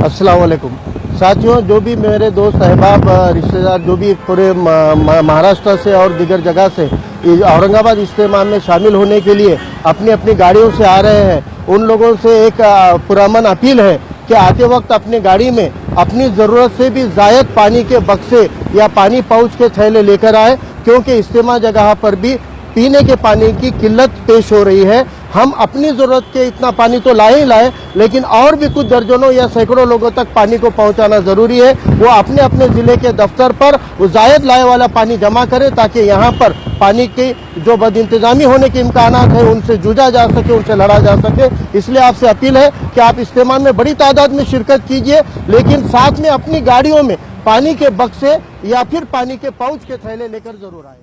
अस्सलाम वालेकुम साथियों, जो भी मेरे दोस्त अहबाब रिश्तेदार जो भी पूरे महाराष्ट्र से और दीगर जगह से औरंगाबाद इज्तिमा में शामिल होने के लिए अपनी अपनी गाड़ियों से आ रहे हैं, उन लोगों से एक पुरअमन अपील है कि आते वक्त अपनी गाड़ी में अपनी ज़रूरत से भी ज़ायद पानी के बक्से या पानी पाउच के थैले लेकर आए, क्योंकि इज्तिमा जगह पर भी पीने के पानी की किल्लत पेश हो रही है। हम अपनी ज़रूरत के इतना पानी तो लाए ही लाए, लेकिन और भी कुछ दर्जनों या सैकड़ों लोगों तक पानी को पहुंचाना ज़रूरी है। वो अपने अपने ज़िले के दफ्तर पर वो ज़ायद लाए वाला पानी जमा करें, ताकि यहाँ पर पानी की जो बदइंतज़ामी होने के इम्कानात है उनसे जूझा जा सके, उनसे लड़ा जा सके। इसलिए आपसे अपील है कि आप इज्तिमा में बड़ी तादाद में शिरकत कीजिए, लेकिन साथ में अपनी गाड़ियों में पानी के बक्से या फिर पानी के पाउच के थैले लेकर ज़रूर आए।